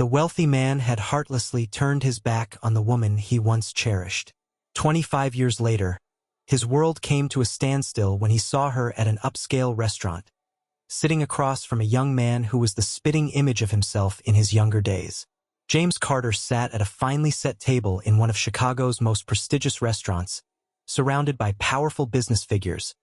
The wealthy man had heartlessly turned his back on the woman he once cherished. 25 years later, his world came to a standstill when he saw her at an upscale restaurant, sitting across from a young man who was the spitting image of himself in his younger days. James Carter sat at a finely set table in one of Chicago's most prestigious restaurants, surrounded by powerful business figures,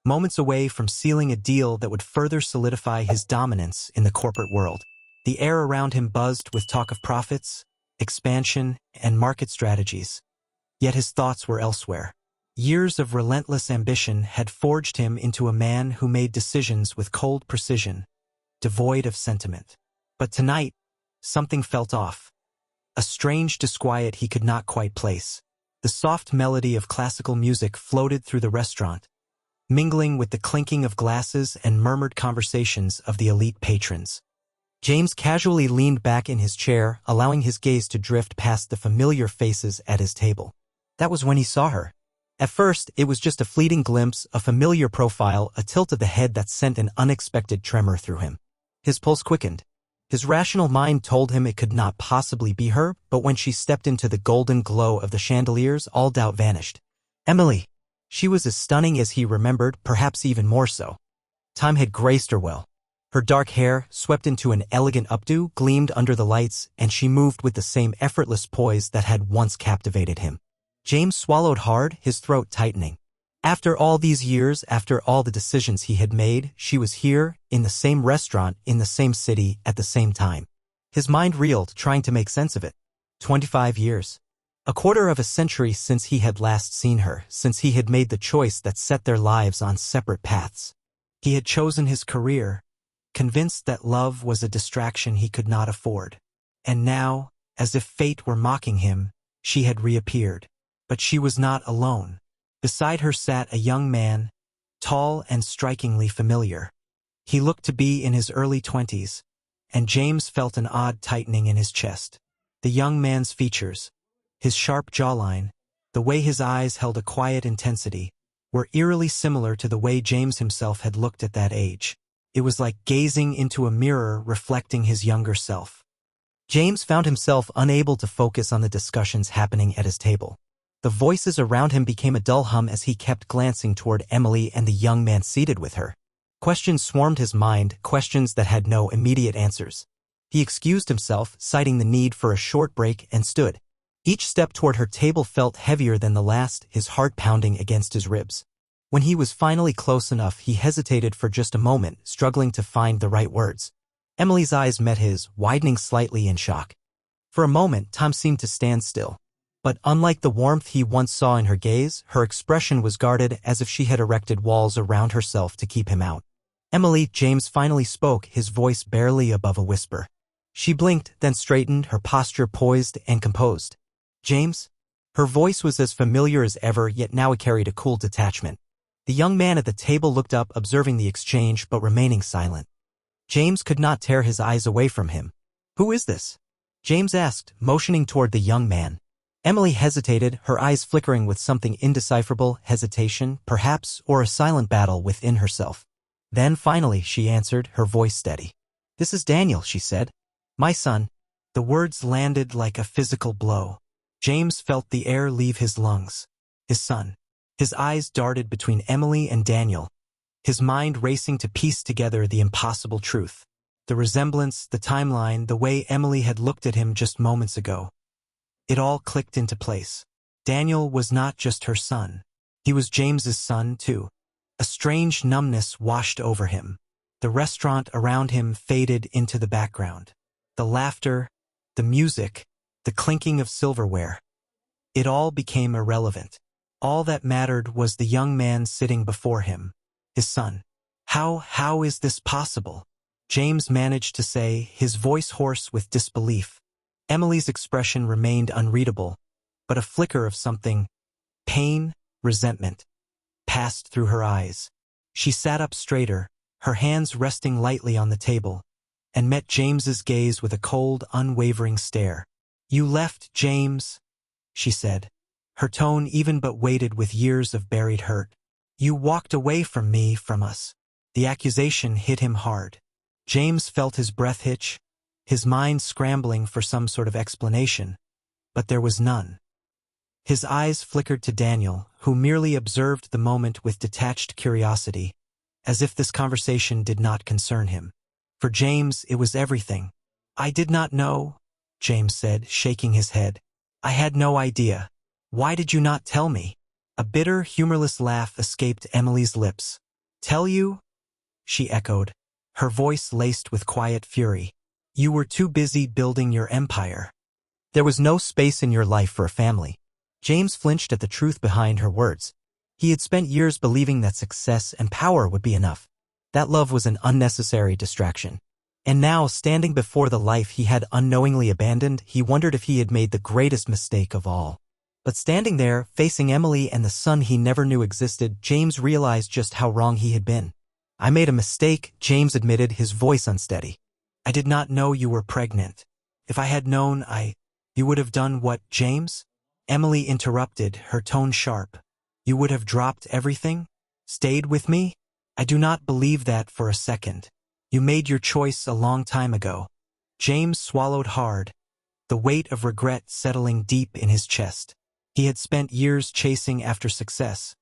moments away from sealing a deal that would further solidify his dominance in the corporate world. The air around him buzzed with talk of profits, expansion, and market strategies. Yet his thoughts were elsewhere. Years of relentless ambition had forged him into a man who made decisions with cold precision, devoid of sentiment. But tonight, something felt off. A strange disquiet he could not quite place. The soft melody of classical music floated through the restaurant, mingling with the clinking of glasses and murmured conversations of the elite patrons. James casually leaned back in his chair, allowing his gaze to drift past the familiar faces at his table. That was when he saw her. At first, it was just a fleeting glimpse, a familiar profile, a tilt of the head that sent an unexpected tremor through him. His pulse quickened. His rational mind told him it could not possibly be her, but when she stepped into the golden glow of the chandeliers, all doubt vanished. Emily. She was as stunning as he remembered, perhaps even more so. Time had graced her well. Her dark hair, swept into an elegant updo, gleamed under the lights, and she moved with the same effortless poise that had once captivated him. James swallowed hard, his throat tightening. After all these years, after all the decisions he had made, she was here, in the same restaurant, in the same city, at the same time. His mind reeled, trying to make sense of it. 25 years. A quarter of a century since he had last seen her, since he had made the choice that set their lives on separate paths. He had chosen his career, convinced that love was a distraction he could not afford. And now, as if fate were mocking him, she had reappeared. But she was not alone. Beside her sat a young man, tall and strikingly familiar. He looked to be in his early 20s, and James felt an odd tightening in his chest. The young man's features, his sharp jawline, the way his eyes held a quiet intensity, were eerily similar to the way James himself had looked at that age. It was like gazing into a mirror reflecting his younger self. James found himself unable to focus on the discussions happening at his table. The voices around him became a dull hum as he kept glancing toward Emily and the young man seated with her. Questions swarmed his mind, questions that had no immediate answers. He excused himself, citing the need for a short break, and stood. Each step toward her table felt heavier than the last, his heart pounding against his ribs. When he was finally close enough, he hesitated for just a moment, struggling to find the right words. Emily's eyes met his, widening slightly in shock. For a moment, time seemed to stand still. But unlike the warmth he once saw in her gaze, her expression was guarded, as if she had erected walls around herself to keep him out. Emily, James finally spoke, his voice barely above a whisper. She blinked, then straightened, her posture poised and composed. James? Her voice was as familiar as ever, yet now it carried a cool detachment. The young man at the table looked up, observing the exchange, but remaining silent. James could not tear his eyes away from him. Who is this? James asked, motioning toward the young man. Emily hesitated, her eyes flickering with something indecipherable, hesitation, perhaps, or a silent battle within herself. Then finally she answered, her voice steady. This is Daniel, she said. My son. The words landed like a physical blow. James felt the air leave his lungs. His son. His eyes darted between Emily and Daniel, his mind racing to piece together the impossible truth. The resemblance, the timeline, the way Emily had looked at him just moments ago. It all clicked into place. Daniel was not just her son. He was James's son, too. A strange numbness washed over him. The restaurant around him faded into the background. The laughter, the music, the clinking of silverware. It all became irrelevant. All that mattered was the young man sitting before him, his son. How is this possible? James managed to say, his voice hoarse with disbelief. Emily's expression remained unreadable, but a flicker of something, pain, resentment, passed through her eyes. She sat up straighter, her hands resting lightly on the table, and met James's gaze with a cold, unwavering stare. You left, James, she said, her tone even but weighted with years of buried hurt. You walked away from me, from us. The accusation hit him hard. James felt his breath hitch, his mind scrambling for some sort of explanation, but there was none. His eyes flickered to Daniel, who merely observed the moment with detached curiosity, as if this conversation did not concern him. For James, it was everything. "I did not know," James said, shaking his head. "I had no idea. Why did you not tell me?" A bitter, humorless laugh escaped Emily's lips. "Tell you?" she echoed, her voice laced with quiet fury. "You were too busy building your empire. There was no space in your life for a family." James flinched at the truth behind her words. He had spent years believing that success and power would be enough. That love was an unnecessary distraction. And now, standing before the life he had unknowingly abandoned, he wondered if he had made the greatest mistake of all. But standing there, facing Emily and the son he never knew existed, James realized just how wrong he had been. "I made a mistake," James admitted, his voice unsteady. "I did not know you were pregnant. If I had known, You would have done what, James?" Emily interrupted, her tone sharp. "You would have dropped everything? Stayed with me? I do not believe that for a second. You made your choice a long time ago." James swallowed hard, the weight of regret settling deep in his chest. He had spent years chasing after success,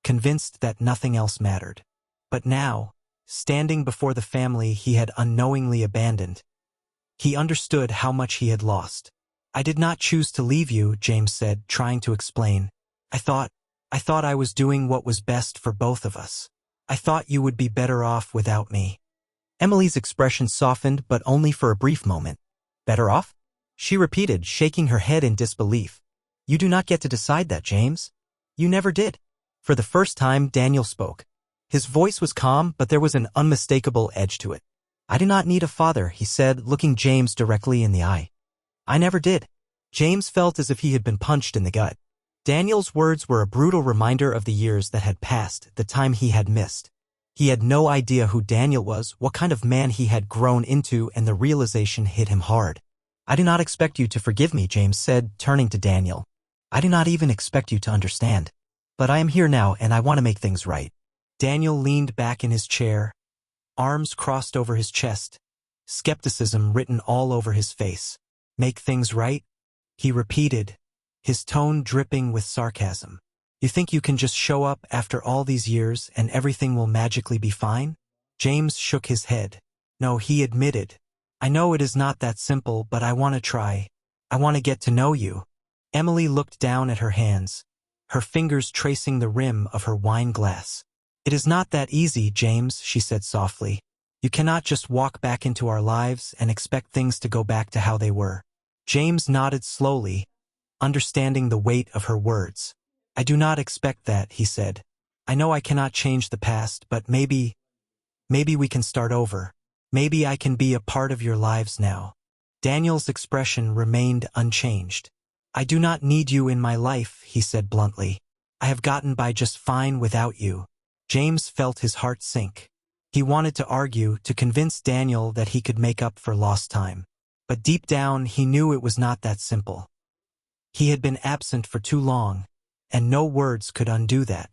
convinced that nothing else mattered. But now, standing before the family he had unknowingly abandoned, he understood how much he had lost. "I did not choose to leave you," James said, trying to explain. I thought I was doing what was best for both of us. I thought you would be better off without me." Emily's expression softened, but only for a brief moment. "Better off?" she repeated, shaking her head in disbelief. "You do not get to decide that, James. You never did." For the first time, Daniel spoke. His voice was calm, but there was an unmistakable edge to it. "I do not need a father," he said, looking James directly in the eye. "I never did." James felt as if he had been punched in the gut. Daniel's words were a brutal reminder of the years that had passed, the time he had missed. He had no idea who Daniel was, what kind of man he had grown into, and the realization hit him hard. "I do not expect you to forgive me," James said, turning to Daniel. "I do not even expect you to understand. But I am here now, and I want to make things right." Daniel leaned back in his chair, arms crossed over his chest, skepticism written all over his face. "Make things right?" he repeated, his tone dripping with sarcasm. "You think you can just show up after all these years and everything will magically be fine?" James shook his head. "No," he admitted. "I know it is not that simple, but I want to try. I want to get to know you." Emily looked down at her hands, her fingers tracing the rim of her wine glass. "It is not that easy, James," she said softly. "You cannot just walk back into our lives and expect things to go back to how they were." James nodded slowly, understanding the weight of her words. "I do not expect that," he said. "I know I cannot change the past, but maybe we can start over. Maybe I can be a part of your lives now." Daniel's expression remained unchanged. "I do not need you in my life," he said bluntly. "I have gotten by just fine without you." James felt his heart sink. He wanted to argue, to convince Daniel that he could make up for lost time. But deep down, he knew it was not that simple. He had been absent for too long, and no words could undo that.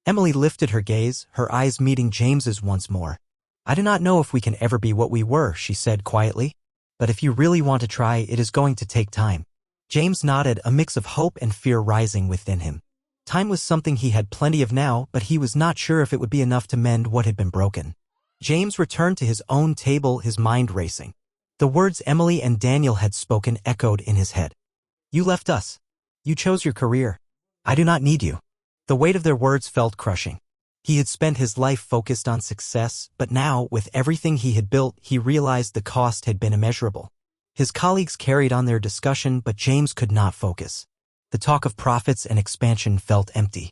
Emily lifted her gaze, her eyes meeting James's once more. "I do not know if we can ever be what we were," she said quietly. "But if you really want to try, it is going to take time." James nodded, a mix of hope and fear rising within him. Time was something he had plenty of now, but he was not sure if it would be enough to mend what had been broken. James returned to his own table, his mind racing. The words Emily and Daniel had spoken echoed in his head. "You left us. You chose your career. I do not need you." The weight of their words felt crushing. He had spent his life focused on success, but now, with everything he had built, he realized the cost had been immeasurable. His colleagues carried on their discussion, but James could not focus. The talk of profits and expansion felt empty.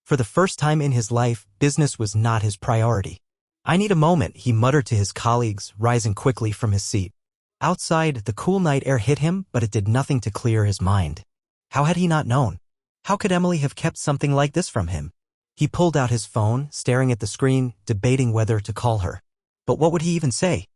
For the first time in his life, business was not his priority. "I need a moment," he muttered to his colleagues, rising quickly from his seat. Outside, the cool night air hit him, but it did nothing to clear his mind. How had he not known? How could Emily have kept something like this from him? He pulled out his phone, staring at the screen, debating whether to call her. But what would he even say?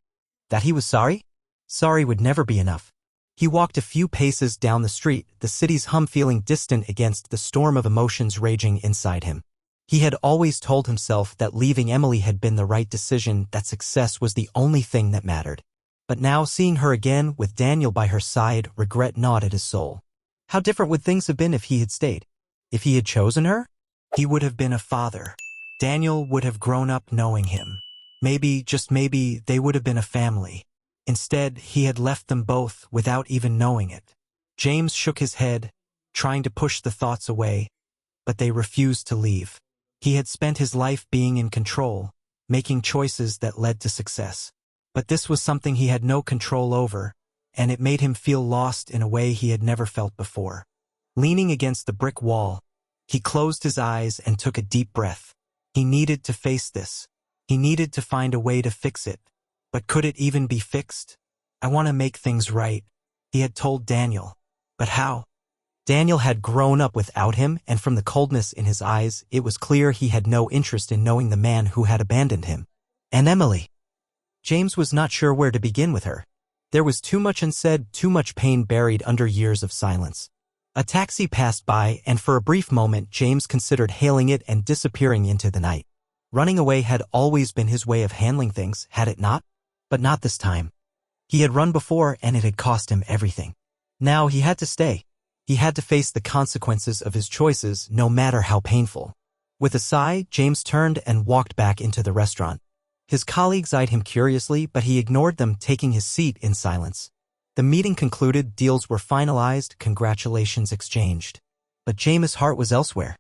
That he was sorry? Sorry would never be enough. He walked a few paces down the street, the city's hum feeling distant against the storm of emotions raging inside him. He had always told himself that leaving Emily had been the right decision, that success was the only thing that mattered. But now, seeing her again with Daniel by her side, regret gnawed at his soul. How different would things have been if he had stayed? If he had chosen her? He would have been a father. Daniel would have grown up knowing him. Maybe, just maybe, they would have been a family. Instead, he had left them both without even knowing it. James shook his head, trying to push the thoughts away, but they refused to leave. He had spent his life being in control, making choices that led to success. But this was something he had no control over, and it made him feel lost in a way he had never felt before. Leaning against the brick wall, he closed his eyes and took a deep breath. He needed to face this. He needed to find a way to fix it. But could it even be fixed? "I want to make things right," he had told Daniel. But how? Daniel had grown up without him, and from the coldness in his eyes, it was clear he had no interest in knowing the man who had abandoned him. And Emily. James was not sure where to begin with her. There was too much unsaid, too much pain buried under years of silence. A taxi passed by, and for a brief moment James considered hailing it and disappearing into the night. Running away had always been his way of handling things, had it not? But not this time. He had run before, and it had cost him everything. Now he had to stay. He had to face the consequences of his choices, no matter how painful. With a sigh, James turned and walked back into the restaurant. His colleagues eyed him curiously, but he ignored them, taking his seat in silence. The meeting concluded, deals were finalized, congratulations exchanged. But James' heart was elsewhere.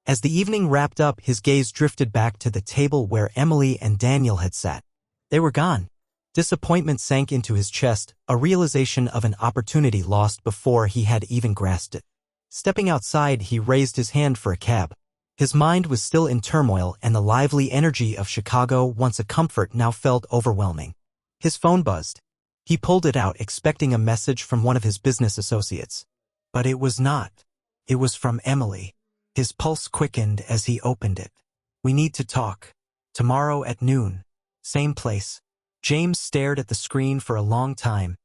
As the evening wrapped up, his gaze drifted back to the table where Emily and Daniel had sat. They were gone. Disappointment sank into his chest, a realization of an opportunity lost before he had even grasped it. Stepping outside, he raised his hand for a cab. His mind was still in turmoil, and the lively energy of Chicago, once a comfort, now felt overwhelming. His phone buzzed. He pulled it out, expecting a message from one of his business associates. But it was not. It was from Emily. His pulse quickened as he opened it. "We need to talk. Tomorrow at noon. Same place." James stared at the screen for a long time,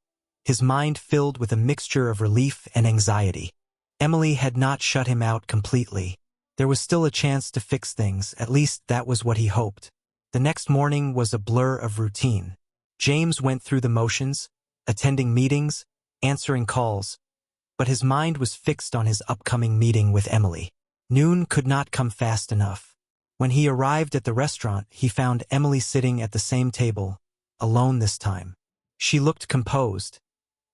his mind filled with a mixture of relief and anxiety. Emily had not shut him out completely. There was still a chance to fix things, at least that was what he hoped. The next morning was a blur of routine. James went through the motions, attending meetings, answering calls, but his mind was fixed on his upcoming meeting with Emily. Noon could not come fast enough. When he arrived at the restaurant, he found Emily sitting at the same table, alone this time. She looked composed,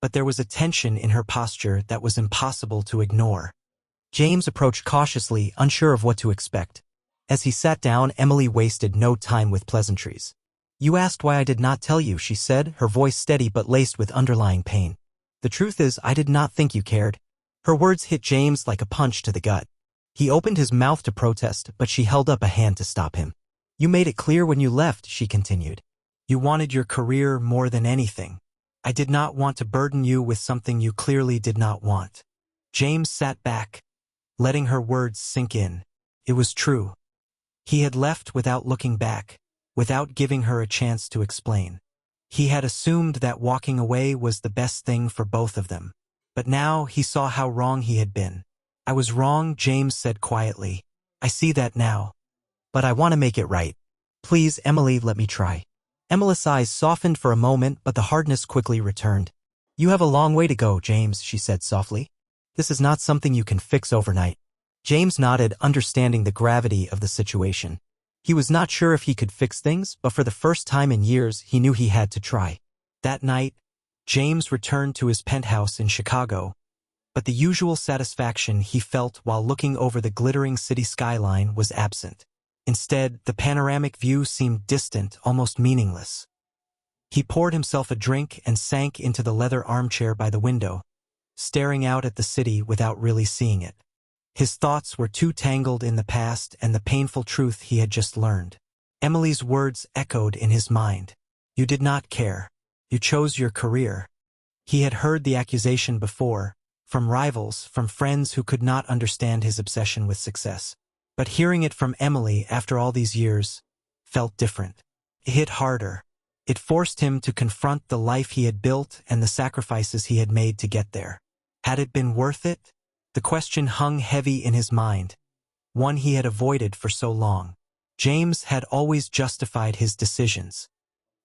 but there was a tension in her posture that was impossible to ignore. James approached cautiously, unsure of what to expect. As he sat down, Emily wasted no time with pleasantries. "You asked why I did not tell you," she said, her voice steady but laced with underlying pain. "The truth is, I did not think you cared." Her words hit James like a punch to the gut. He opened his mouth to protest, but she held up a hand to stop him. "You made it clear when you left," she continued. "You wanted your career more than anything. I did not want to burden you with something you clearly did not want." James sat back, letting her words sink in. It was true. He had left without looking back, without giving her a chance to explain. He had assumed that walking away was the best thing for both of them. But now he saw how wrong he had been. "I was wrong," James said quietly. "I see that now. But I want to make it right. Please, Emily, let me try." Emily's eyes softened for a moment, but the hardness quickly returned. "You have a long way to go, James," she said softly. "This is not something you can fix overnight." James nodded, understanding the gravity of the situation. He was not sure if he could fix things, but for the first time in years, he knew he had to try. That night, James returned to his penthouse in Chicago, but the usual satisfaction he felt while looking over the glittering city skyline was absent. Instead, the panoramic view seemed distant, almost meaningless. He poured himself a drink and sank into the leather armchair by the window, staring out at the city without really seeing it. His thoughts were too tangled in the past and the painful truth he had just learned. Emily's words echoed in his mind. "You did not care. You chose your career." He had heard the accusation before, from rivals, from friends who could not understand his obsession with success. But hearing it from Emily after all these years felt different. It hit harder. It forced him to confront the life he had built and the sacrifices he had made to get there. Had it been worth it? The question hung heavy in his mind, one he had avoided for so long. James had always justified his decisions.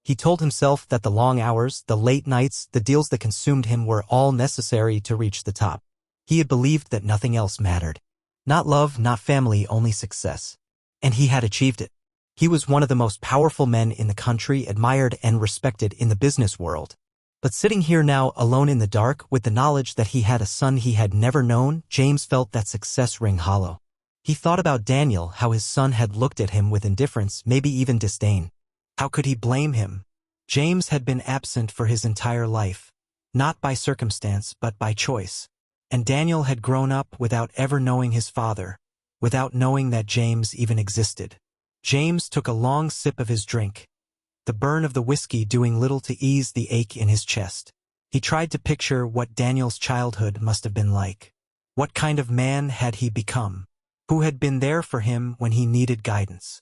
He told himself that the long hours, the late nights, the deals that consumed him were all necessary to reach the top. He had believed that nothing else mattered. Not love, not family, only success. And he had achieved it. He was one of the most powerful men in the country, admired and respected in the business world. But sitting here now, alone in the dark, with the knowledge that he had a son he had never known, James felt that success ring hollow. He thought about Daniel, how his son had looked at him with indifference, maybe even disdain. How could he blame him? James had been absent for his entire life, not by circumstance but by choice. And Daniel had grown up without ever knowing his father, without knowing that James even existed. James took a long sip of his drink, the burn of the whiskey doing little to ease the ache in his chest. He tried to picture what Daniel's childhood must have been like. What kind of man had he become? Who had been there for him when he needed guidance?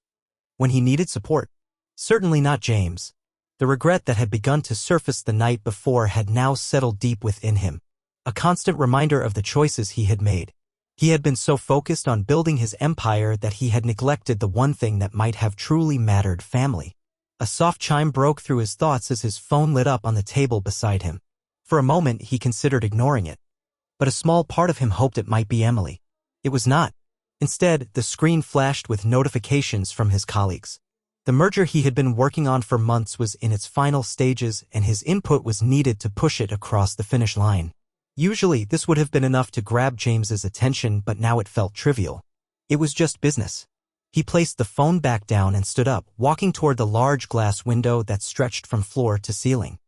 When he needed support? Certainly not James. The regret that had begun to surface the night before had now settled deep within him, a constant reminder of the choices he had made. He had been so focused on building his empire that he had neglected the one thing that might have truly mattered: family. A soft chime broke through his thoughts as his phone lit up on the table beside him. For a moment he considered ignoring it, but a small part of him hoped it might be Emily. It was not. Instead, the screen flashed with notifications from his colleagues. The merger he had been working on for months was in its final stages, and his input was needed to push it across the finish line. Usually, this would have been enough to grab James's attention, but now it felt trivial. It was just business. He placed the phone back down and stood up, walking toward the large glass window that stretched from floor to ceiling.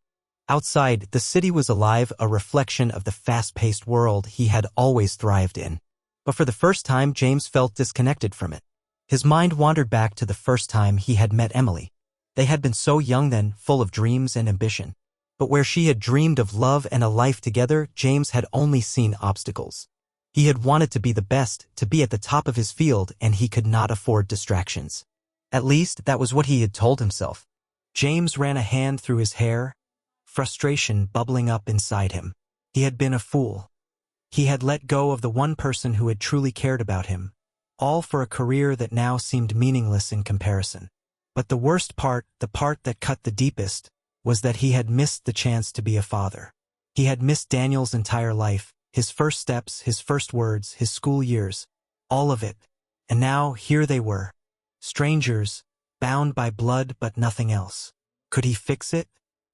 Outside, the city was alive, a reflection of the fast-paced world he had always thrived in. But for the first time, James felt disconnected from it. His mind wandered back to the first time he had met Emily. They had been so young then, full of dreams and ambition. But where she had dreamed of love and a life together, James had only seen obstacles. He had wanted to be the best, to be at the top of his field, and he could not afford distractions. At least, that was what he had told himself. James ran a hand through his hair, frustration bubbling up inside him. He had been a fool. He had let go of the one person who had truly cared about him, all for a career that now seemed meaningless in comparison. But the worst part, the part that cut the deepest, was that he had missed the chance to be a father. He had missed Daniel's entire life, his first steps, his first words, his school years, all of it. And now, here they were. Strangers, bound by blood but nothing else. Could he fix it?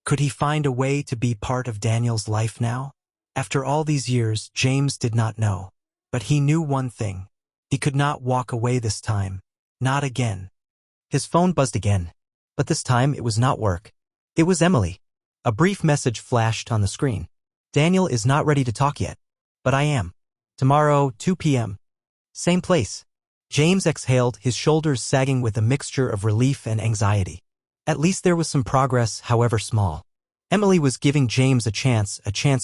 Could he find a way to be part of Daniel's life now? After all these years, James did not know. But he knew one thing. He could not walk away this time. Not again. His phone buzzed again. But this time it was not work. It was Emily. A brief message flashed on the screen. Daniel is not ready to talk yet. But I am. Tomorrow, 2 p.m. Same place. James exhaled, his shoulders sagging with a mixture of relief and anxiety. At least there was some progress, however small. Emily was giving James a chance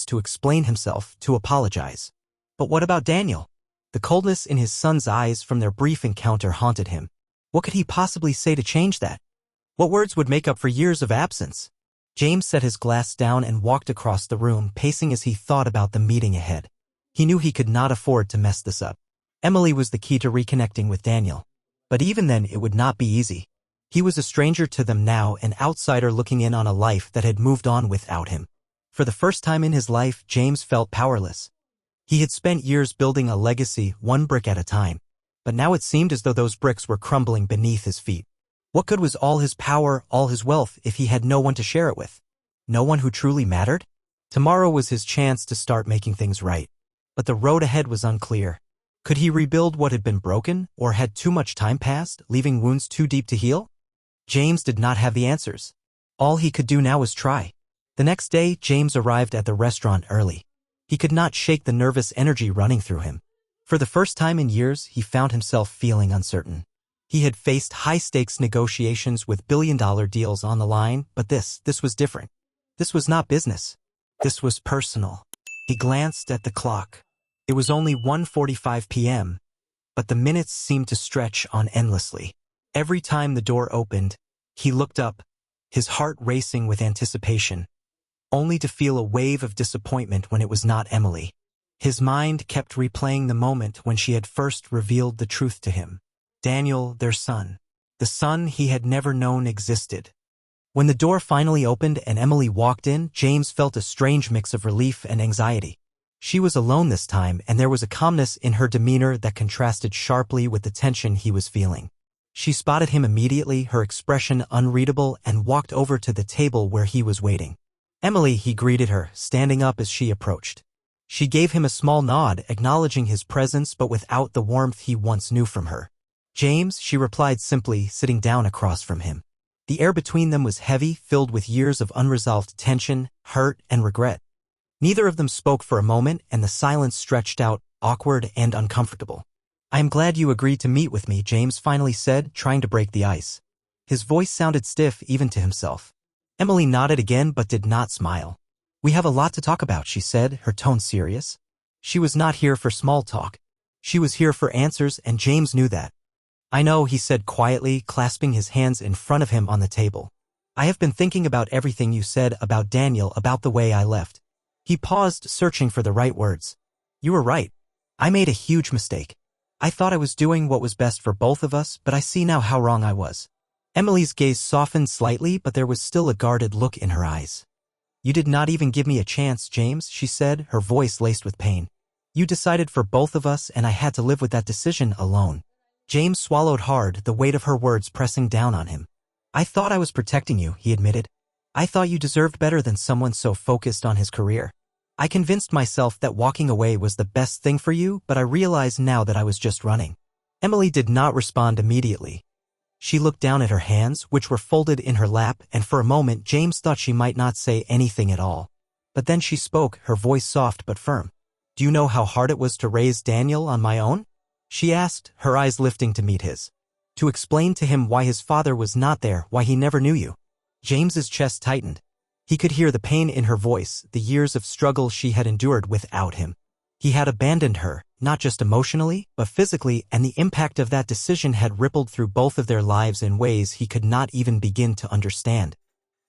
to explain himself, to apologize. But what about Daniel? The coldness in his son's eyes from their brief encounter haunted him. What could he possibly say to change that? What words would make up for years of absence? James set his glass down and walked across the room, pacing as he thought about the meeting ahead. He knew he could not afford to mess this up. Emily was the key to reconnecting with Daniel. But even then, it would not be easy. He was a stranger to them now, an outsider looking in on a life that had moved on without him. For the first time in his life, James felt powerless. He had spent years building a legacy, one brick at a time. But now it seemed as though those bricks were crumbling beneath his feet. What good was all his power, all his wealth, if he had no one to share it with? No one who truly mattered? Tomorrow was his chance to start making things right. But the road ahead was unclear. Could he rebuild what had been broken, or had too much time passed, leaving wounds too deep to heal? James did not have the answers. All he could do now was try. The next day, James arrived at the restaurant early. He could not shake the nervous energy running through him. For the first time in years, he found himself feeling uncertain. He had faced high-stakes negotiations with billion-dollar deals on the line, but this was different. This was not business. This was personal. He glanced at the clock. It was only 1:45 p.m., but the minutes seemed to stretch on endlessly. Every time the door opened, he looked up, his heart racing with anticipation, only to feel a wave of disappointment when it was not Emily. His mind kept replaying the moment when she had first revealed the truth to him. Daniel, their son. The son he had never known existed. When the door finally opened and Emily walked in, James felt a strange mix of relief and anxiety. She was alone this time, and there was a calmness in her demeanor that contrasted sharply with the tension he was feeling. She spotted him immediately, her expression unreadable, and walked over to the table where he was waiting. "Emily," he greeted her, standing up as she approached. She gave him a small nod, acknowledging his presence but without the warmth he once knew from her. "James," she replied simply, sitting down across from him. The air between them was heavy, filled with years of unresolved tension, hurt, and regret. Neither of them spoke for a moment, and the silence stretched out, awkward and uncomfortable. "I am glad you agreed to meet with me," James finally said, trying to break the ice. His voice sounded stiff even to himself. Emily nodded again but did not smile. "We have a lot to talk about," she said, her tone serious. She was not here for small talk. She was here for answers, and James knew that. "I know," he said quietly, clasping his hands in front of him on the table. "I have been thinking about everything you said about Daniel, about the way I left." He paused, searching for the right words. "You were right. I made a huge mistake. I thought I was doing what was best for both of us, but I see now how wrong I was." Emily's gaze softened slightly, but there was still a guarded look in her eyes. "You did not even give me a chance, James," she said, her voice laced with pain. "You decided for both of us, and I had to live with that decision alone." James swallowed hard, the weight of her words pressing down on him. "I thought I was protecting you," he admitted. "I thought you deserved better than someone so focused on his career. I convinced myself that walking away was the best thing for you, but I realize now that I was just running." Emily did not respond immediately. She looked down at her hands, which were folded in her lap, and for a moment James thought she might not say anything at all. But then she spoke, her voice soft but firm. "Do you know how hard it was to raise Daniel on my own?" she asked, her eyes lifting to meet his. "To explain to him why his father was not there, why he never knew you." James's chest tightened. He could hear the pain in her voice, the years of struggle she had endured without him. He had abandoned her, not just emotionally, but physically, and the impact of that decision had rippled through both of their lives in ways he could not even begin to understand.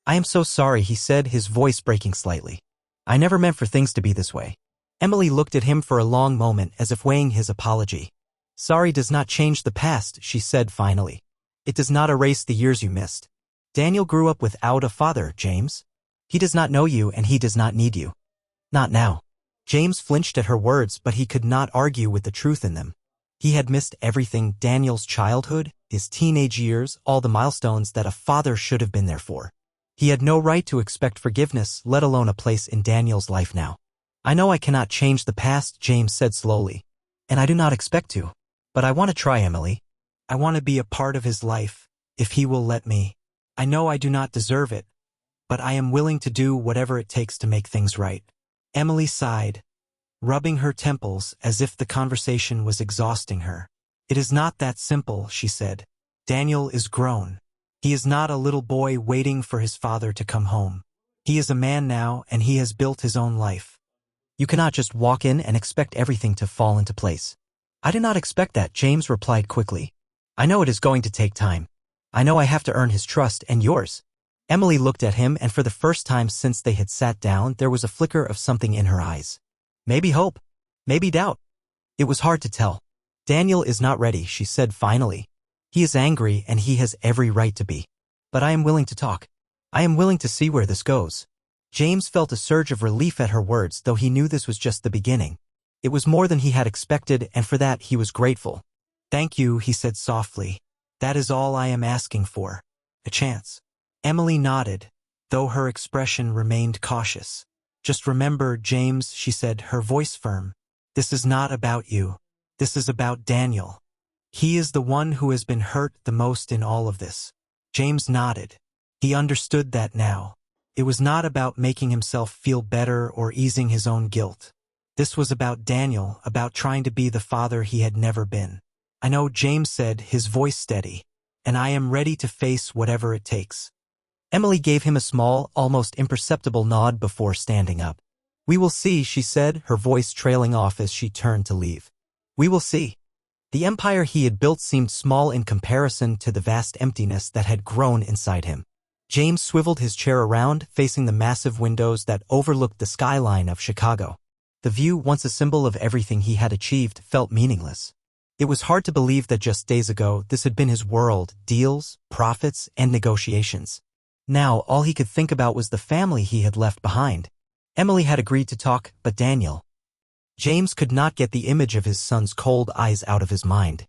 "I am so sorry," he said, his voice breaking slightly. "I never meant for things to be this way." Emily looked at him for a long moment as if weighing his apology. "Sorry does not change the past," she said finally. "It does not erase the years you missed. Daniel grew up without a father, James. He does not know you and he does not need you. Not now." James flinched at her words, but he could not argue with the truth in them. He had missed everything: Daniel's childhood, his teenage years, all the milestones that a father should have been there for. He had no right to expect forgiveness, let alone a place in Daniel's life now. "I know I cannot change the past," James said slowly. "And I do not expect to. But I want to try, Emily. I want to be a part of his life, if he will let me. I know I do not deserve it, but I am willing to do whatever it takes to make things right." Emily sighed, rubbing her temples as if the conversation was exhausting her. "It is not that simple," she said. "Daniel is grown. He is not a little boy waiting for his father to come home. He is a man now, and he has built his own life. You cannot just walk in and expect everything to fall into place." "I do not expect that," James replied quickly. "I know it is going to take time. I know I have to earn his trust and yours." Emily looked at him, and for the first time since they had sat down, there was a flicker of something in her eyes. Maybe hope, maybe doubt. It was hard to tell. "Daniel is not ready," she said finally. "He is angry, and he has every right to be. But I am willing to talk. I am willing to see where this goes." James felt a surge of relief at her words, though he knew this was just the beginning. It was more than he had expected, and for that he was grateful. "Thank you," he said softly. "That is all I am asking for. A chance." Emily nodded, though her expression remained cautious. "Just remember, James," she said, her voice firm. "This is not about you. This is about Daniel. He is the one who has been hurt the most in all of this." James nodded. He understood that now. It was not about making himself feel better or easing his own guilt. This was about Daniel, about trying to be the father he had never been. "I know," James said, his voice steady, "and I am ready to face whatever it takes." Emily gave him a small, almost imperceptible nod before standing up. "We will see," she said, her voice trailing off as she turned to leave. "We will see." The empire he had built seemed small in comparison to the vast emptiness that had grown inside him. James swiveled his chair around, facing the massive windows that overlooked the skyline of Chicago. The view, once a symbol of everything he had achieved, felt meaningless. It was hard to believe that just days ago this had been his world: deals, profits, and negotiations. Now, all he could think about was the family he had left behind. Emily had agreed to talk, but James could not get the image of his son's cold eyes out of his mind.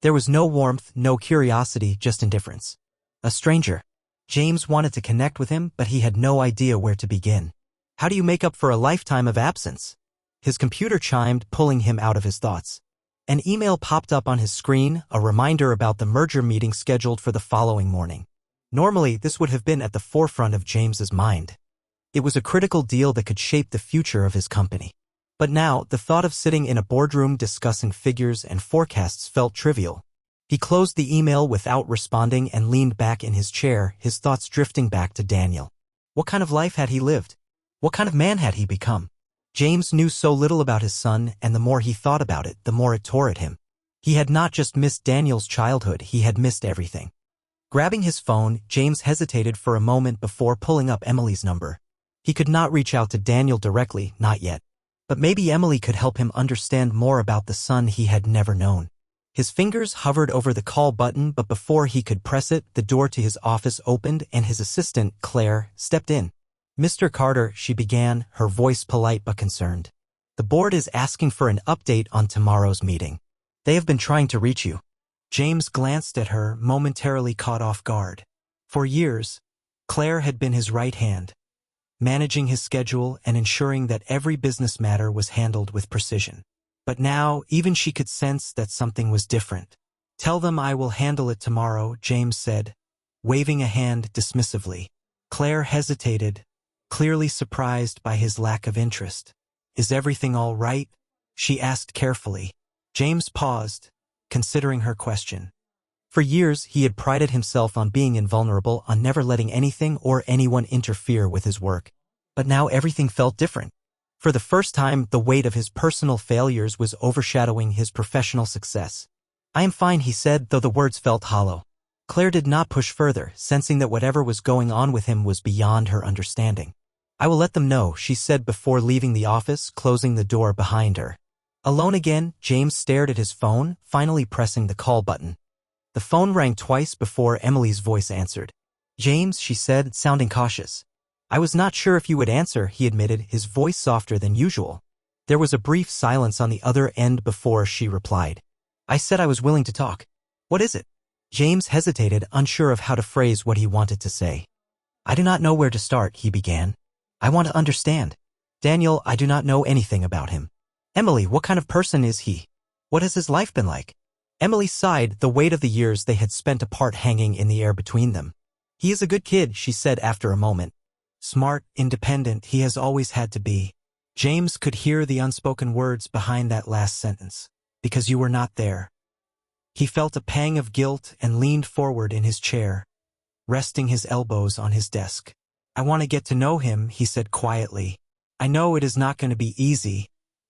There was no warmth, no curiosity, just indifference. A stranger. James wanted to connect with him, but he had no idea where to begin. How do you make up for a lifetime of absence? His computer chimed, pulling him out of his thoughts. An email popped up on his screen, a reminder about the merger meeting scheduled for the following morning. Normally, this would have been at the forefront of James's mind. It was a critical deal that could shape the future of his company. But now, the thought of sitting in a boardroom discussing figures and forecasts felt trivial. He closed the email without responding and leaned back in his chair, his thoughts drifting back to Daniel. What kind of life had he lived? What kind of man had he become? James knew so little about his son, and the more he thought about it, the more it tore at him. He had not just missed Daniel's childhood, he had missed everything. Grabbing his phone, James hesitated for a moment before pulling up Emily's number. He could not reach out to Daniel directly, not yet. But maybe Emily could help him understand more about the son he had never known. His fingers hovered over the call button, but before he could press it, the door to his office opened and his assistant, Claire, stepped in. "Mr. Carter," she began, her voice polite but concerned. "The board is asking for an update on tomorrow's meeting. They have been trying to reach you." James glanced at her, momentarily caught off guard. For years, Claire had been his right hand, managing his schedule and ensuring that every business matter was handled with precision. But now, even she could sense that something was different. "Tell them I will handle it tomorrow," James said, waving a hand dismissively. Claire hesitated, clearly surprised by his lack of interest. "Is everything all right?" she asked carefully. James paused, considering her question. For years, he had prided himself on being invulnerable, on never letting anything or anyone interfere with his work. But now everything felt different. For the first time, the weight of his personal failures was overshadowing his professional success. "I am fine," he said, though the words felt hollow. Claire did not push further, sensing that whatever was going on with him was beyond her understanding. "I will let them know," she said before leaving the office, closing the door behind her. Alone again, James stared at his phone, finally pressing the call button. The phone rang twice before Emily's voice answered. "James," she said, sounding cautious. "I was not sure if you would answer," he admitted, his voice softer than usual. There was a brief silence on the other end before she replied. "I said I was willing to talk. What is it?" James hesitated, unsure of how to phrase what he wanted to say. "I do not know where to start," he began. "I want to understand. Daniel, I do not know anything about him. Emily, what kind of person is he? What has his life been like?" Emily sighed, the weight of the years they had spent apart hanging in the air between them. "He is a good kid," she said after a moment. "Smart, independent, he has always had to be." James could hear the unspoken words behind that last sentence. "Because you were not there." He felt a pang of guilt and leaned forward in his chair, resting his elbows on his desk. "I want to get to know him," he said quietly. "I know it is not going to be easy,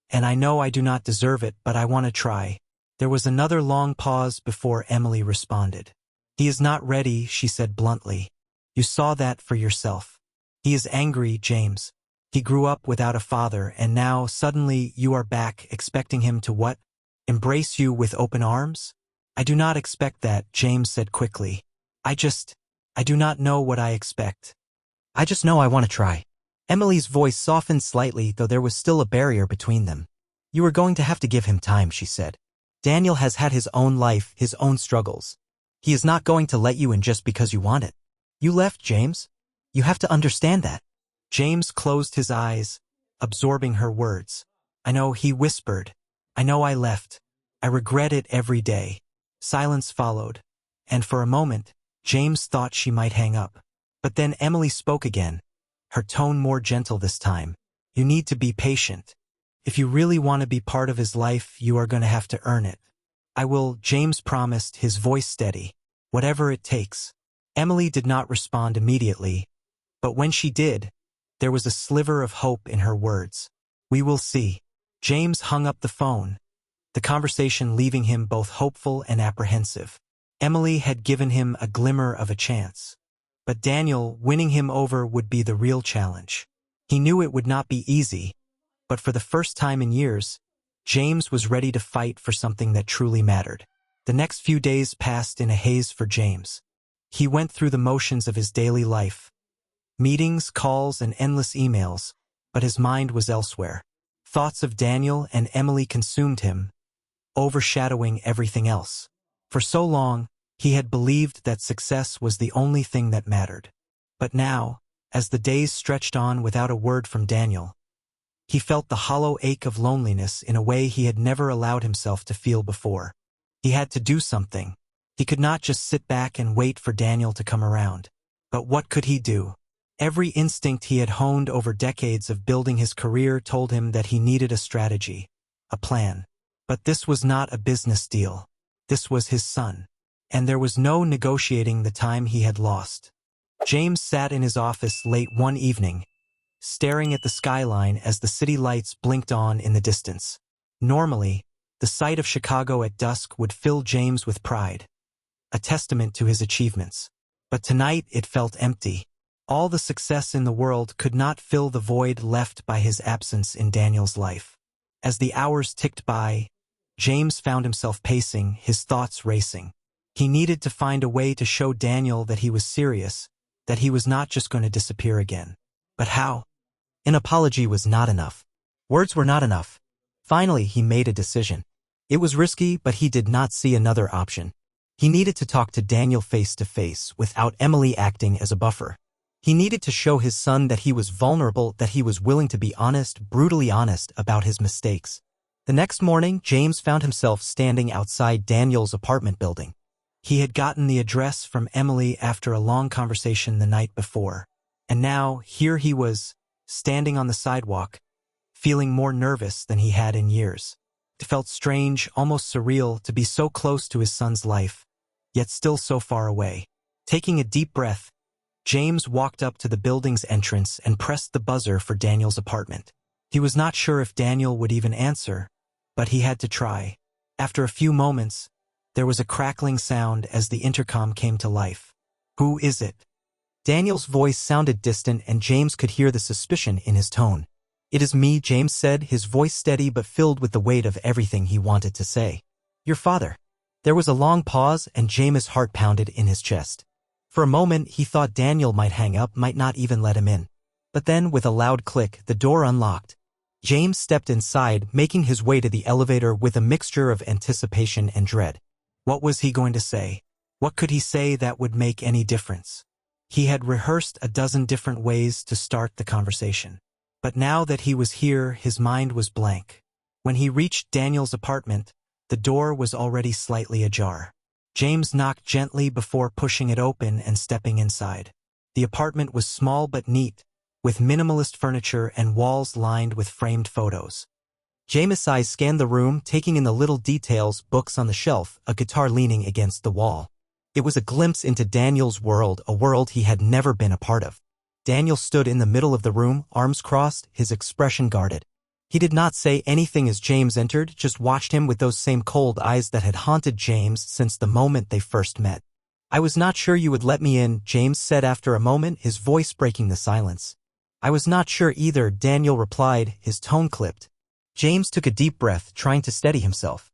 and I know I do not deserve it, but I want to try." There was another long pause before Emily responded. "He is not ready," she said bluntly. "You saw that for yourself. He is angry, James. He grew up without a father, and now, suddenly, you are back, expecting him to what? Embrace you with open arms?" "I do not expect that," James said quickly. I do not know what I expect. I just know I want to try." Emily's voice softened slightly, though there was still a barrier between them. "You are going to have to give him time," she said. "Daniel has had his own life, his own struggles. He is not going to let you in just because you want it. You left, James. You have to understand that." James closed his eyes, absorbing her words. "I know," he whispered. "I know I left. I regret it every day." Silence followed, and for a moment, James thought she might hang up. But then Emily spoke again, her tone more gentle this time. "You need to be patient. If you really want to be part of his life, you are going to have to earn it." "I will," James promised, his voice steady. "Whatever it takes." Emily did not respond immediately, but when she did, there was a sliver of hope in her words. "We will see." James hung up the phone, the conversation leaving him both hopeful and apprehensive. Emily had given him a glimmer of a chance. But Daniel, winning him over, would be the real challenge. He knew it would not be easy, but for the first time in years, James was ready to fight for something that truly mattered. The next few days passed in a haze for James. He went through the motions of his daily life. Meetings, calls, and endless emails, but his mind was elsewhere. Thoughts of Daniel and Emily consumed him, overshadowing everything else. For so long, he had believed that success was the only thing that mattered. But now, as the days stretched on without a word from Daniel, he felt the hollow ache of loneliness in a way he had never allowed himself to feel before. He had to do something. He could not just sit back and wait for Daniel to come around. But what could he do? Every instinct he had honed over decades of building his career told him that he needed a strategy, a plan. But this was not a business deal. This was his son. And there was no negotiating the time he had lost. James sat in his office late one evening, staring at the skyline as the city lights blinked on in the distance. Normally, the sight of Chicago at dusk would fill James with pride, a testament to his achievements. But tonight it felt empty. All the success in the world could not fill the void left by his absence in Daniel's life. As the hours ticked by, James found himself pacing, his thoughts racing. He needed to find a way to show Daniel that he was serious, that he was not just going to disappear again. But how? An apology was not enough. Words were not enough. Finally, he made a decision. It was risky, but he did not see another option. He needed to talk to Daniel face to face without Emily acting as a buffer. He needed to show his son that he was vulnerable, that he was willing to be honest, brutally honest about his mistakes. The next morning, James found himself standing outside Daniel's apartment building. He had gotten the address from Emily after a long conversation the night before. And now, here he was, standing on the sidewalk, feeling more nervous than he had in years. It felt strange, almost surreal, to be so close to his son's life, yet still so far away. Taking a deep breath, James walked up to the building's entrance and pressed the buzzer for Daniel's apartment. He was not sure if Daniel would even answer, but he had to try. After a few moments, there was a crackling sound as the intercom came to life. "Who is it?" Daniel's voice sounded distant, and James could hear the suspicion in his tone. "It is me," James said, his voice steady but filled with the weight of everything he wanted to say. "Your father." There was a long pause, and James' heart pounded in his chest. For a moment, he thought Daniel might hang up, might not even let him in. But then, with a loud click, the door unlocked. James stepped inside, making his way to the elevator with a mixture of anticipation and dread. What was he going to say? What could he say that would make any difference? He had rehearsed a dozen different ways to start the conversation. But now that he was here, his mind was blank. When he reached Daniel's apartment, the door was already slightly ajar. James knocked gently before pushing it open and stepping inside. The apartment was small but neat, with minimalist furniture and walls lined with framed photos. James' eyes scanned the room, taking in the little details, books on the shelf, a guitar leaning against the wall. It was a glimpse into Daniel's world, a world he had never been a part of. Daniel stood in the middle of the room, arms crossed, his expression guarded. He did not say anything as James entered, just watched him with those same cold eyes that had haunted James since the moment they first met. "I was not sure you would let me in," James said after a moment, his voice breaking the silence. "I was not sure either," Daniel replied, his tone clipped. James took a deep breath, trying to steady himself.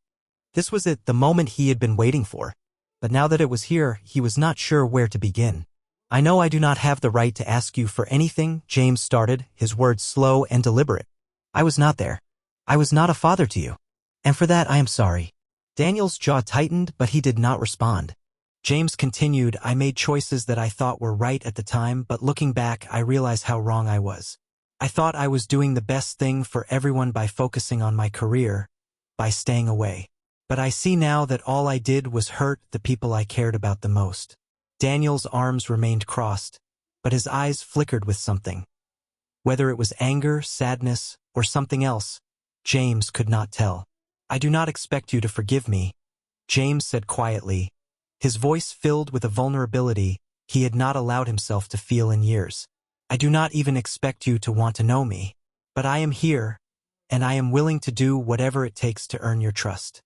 This was it, the moment he had been waiting for. But now that it was here, he was not sure where to begin. "I know I do not have the right to ask you for anything," James started, his words slow and deliberate. "I was not there. I was not a father to you. And for that I am sorry." Daniel's jaw tightened, but he did not respond. James continued, "I made choices that I thought were right at the time, but looking back, I realize how wrong I was. I thought I was doing the best thing for everyone by focusing on my career, by staying away. But I see now that all I did was hurt the people I cared about the most." Daniel's arms remained crossed, but his eyes flickered with something. Whether it was anger, sadness, or something else, James could not tell. "I do not expect you to forgive me," James said quietly, his voice filled with a vulnerability he had not allowed himself to feel in years. "I do not even expect you to want to know me. But I am here, and I am willing to do whatever it takes to earn your trust."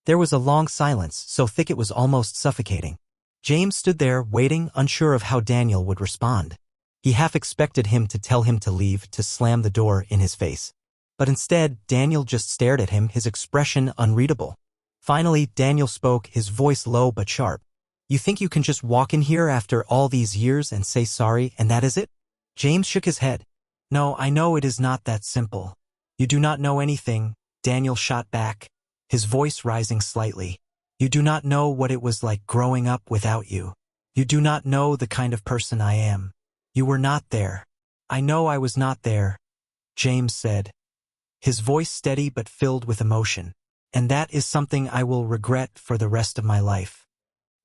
There was a long silence, so thick it was almost suffocating. James stood there, waiting, unsure of how Daniel would respond. He half expected him to tell him to leave, to slam the door in his face. But instead, Daniel just stared at him, his expression unreadable. Finally, Daniel spoke, his voice low but sharp. You think you can just walk in here after all these years and say sorry and that is it? James shook his head. No, I know it is not that simple. You do not know anything, Daniel shot back, his voice rising slightly. You do not know what it was like growing up without you. You do not know the kind of person I am. You were not there. I know I was not there, James said, his voice steady but filled with emotion. And that is something I will regret for the rest of my life.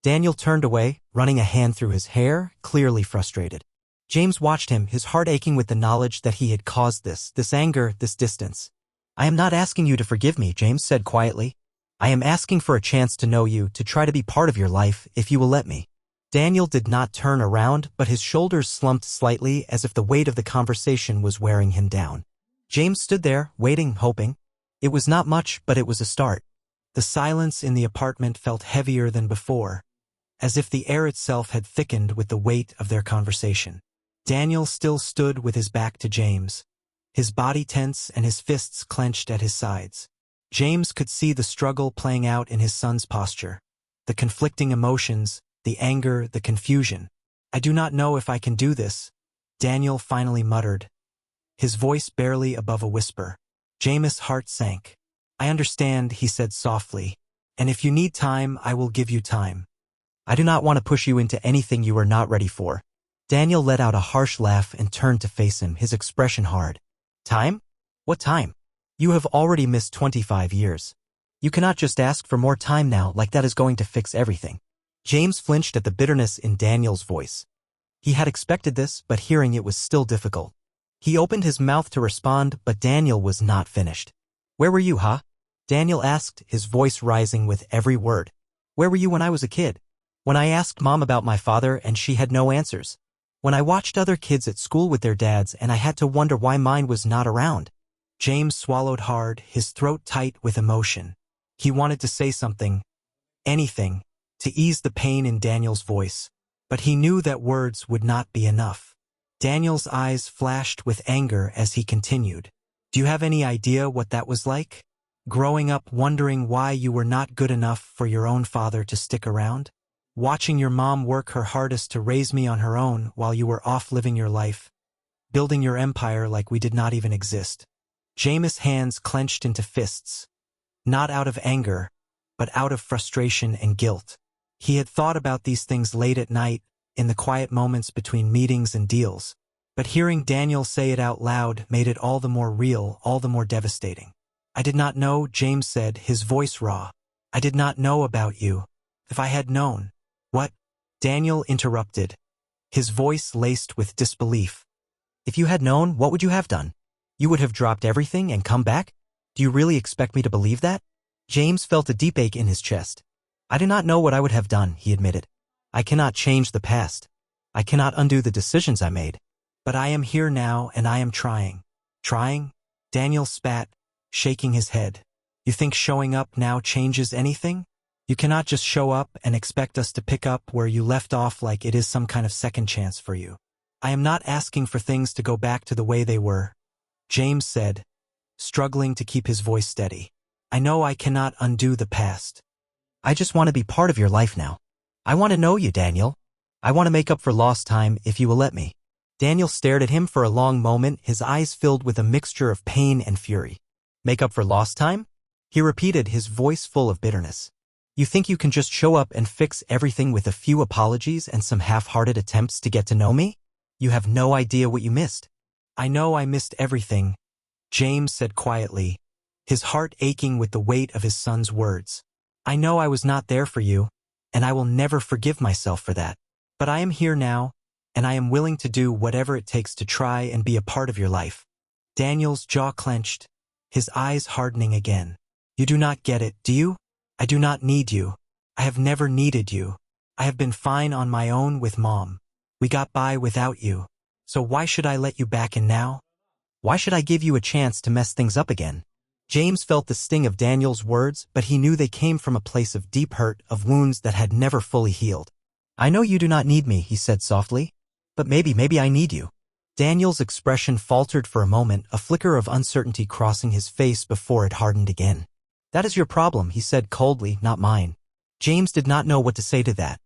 Daniel turned away, running a hand through his hair, clearly frustrated. James watched him, his heart aching with the knowledge that he had caused this anger, this distance. I am not asking you to forgive me, James said quietly. I am asking for a chance to know you, to try to be part of your life, if you will let me. Daniel did not turn around, but his shoulders slumped slightly as if the weight of the conversation was wearing him down. James stood there, waiting, hoping. It was not much, but it was a start. The silence in the apartment felt heavier than before, as if the air itself had thickened with the weight of their conversation. Daniel still stood with his back to James, his body tense and his fists clenched at his sides. James could see the struggle playing out in his son's posture, the conflicting emotions, the anger, the confusion. I do not know if I can do this, Daniel finally muttered, his voice barely above a whisper. James' heart sank. I understand, he said softly, and if you need time, I will give you time. I do not want to push you into anything you are not ready for. Daniel let out a harsh laugh and turned to face him, his expression hard. Time? What time? You have already missed 25 years. You cannot just ask for more time now, like that is going to fix everything. James flinched at the bitterness in Daniel's voice. He had expected this, but hearing it was still difficult. He opened his mouth to respond, but Daniel was not finished. Where were you, huh? Daniel asked, his voice rising with every word. Where were you when I was a kid? When I asked Mom about my father and she had no answers. When I watched other kids at school with their dads and I had to wonder why mine was not around. James swallowed hard, his throat tight with emotion. He wanted to say something, anything, to ease the pain in Daniel's voice, but he knew that words would not be enough. Daniel's eyes flashed with anger as he continued. Do you have any idea what that was like? Growing up wondering why you were not good enough for your own father to stick around? Watching your mom work her hardest to raise me on her own while you were off living your life, building your empire like we did not even exist. James' hands clenched into fists, not out of anger, but out of frustration and guilt. He had thought about these things late at night, in the quiet moments between meetings and deals, but hearing Daniel say it out loud made it all the more real, all the more devastating. I did not know, James said, his voice raw. I did not know about you. If I had known. What? Daniel interrupted, his voice laced with disbelief. If you had known, what would you have done? You would have dropped everything and come back? Do you really expect me to believe that? James felt a deep ache in his chest. I do not know what I would have done, he admitted. I cannot change the past. I cannot undo the decisions I made. But I am here now and I am trying. Trying? Daniel spat, shaking his head. You think showing up now changes anything? You cannot just show up and expect us to pick up where you left off like it is some kind of second chance for you. I am not asking for things to go back to the way they were, James said, struggling to keep his voice steady. I know I cannot undo the past. I just want to be part of your life now. I want to know you, Daniel. I want to make up for lost time if you will let me. Daniel stared at him for a long moment, his eyes filled with a mixture of pain and fury. Make up for lost time? He repeated, his voice full of bitterness. You think you can just show up and fix everything with a few apologies and some half-hearted attempts to get to know me? You have no idea what you missed. I know I missed everything, James said quietly, his heart aching with the weight of his son's words. I know I was not there for you, and I will never forgive myself for that. But I am here now, and I am willing to do whatever it takes to try and be a part of your life. Daniel's jaw clenched, his eyes hardening again. You do not get it, do you? I do not need you. I have never needed you. I have been fine on my own with Mom. We got by without you. So why should I let you back in now? Why should I give you a chance to mess things up again? James felt the sting of Daniel's words, but he knew they came from a place of deep hurt, of wounds that had never fully healed. I know you do not need me, he said softly, but maybe I need you. Daniel's expression faltered for a moment, a flicker of uncertainty crossing his face before it hardened again. That is your problem, he said coldly, not mine. James did not know what to say to that.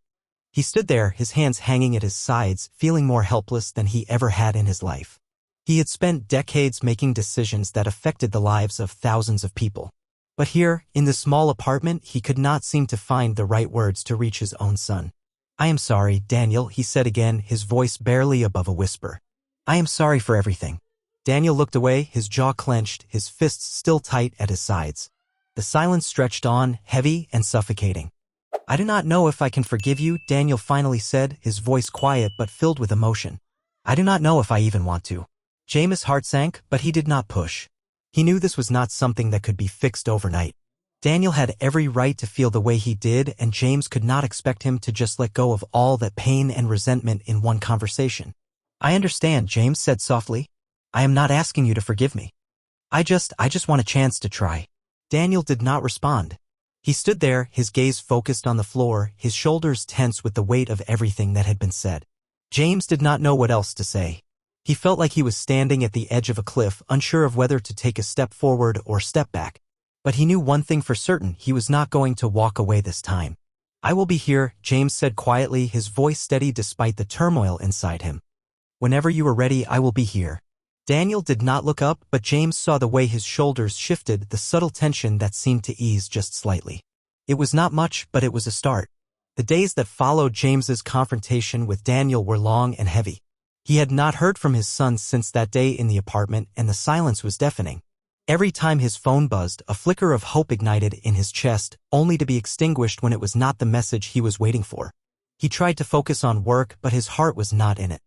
He stood there, his hands hanging at his sides, feeling more helpless than he ever had in his life. He had spent decades making decisions that affected the lives of thousands of people. But here, in this small apartment, he could not seem to find the right words to reach his own son. "I am sorry, Daniel," he said again, his voice barely above a whisper. "I am sorry for everything." Daniel looked away, his jaw clenched, his fists still tight at his sides. The silence stretched on, heavy and suffocating. "I do not know if I can forgive you," Daniel finally said, his voice quiet but filled with emotion. "I do not know if I even want to." James' heart sank, but he did not push. He knew this was not something that could be fixed overnight. Daniel had every right to feel the way he did, and James could not expect him to just let go of all that pain and resentment in one conversation. "I understand," James said softly. "I am not asking you to forgive me. I just want a chance to try." Daniel did not respond. He stood there, his gaze focused on the floor, his shoulders tense with the weight of everything that had been said. James did not know what else to say. He felt like he was standing at the edge of a cliff, unsure of whether to take a step forward or step back. But he knew one thing for certain, he was not going to walk away this time. "I will be here," James said quietly, his voice steady despite the turmoil inside him. "Whenever you are ready, I will be here." Daniel did not look up, but James saw the way his shoulders shifted, the subtle tension that seemed to ease just slightly. It was not much, but it was a start. The days that followed James's confrontation with Daniel were long and heavy. He had not heard from his son since that day in the apartment, and the silence was deafening. Every time his phone buzzed, a flicker of hope ignited in his chest, only to be extinguished when it was not the message he was waiting for. He tried to focus on work, but his heart was not in it.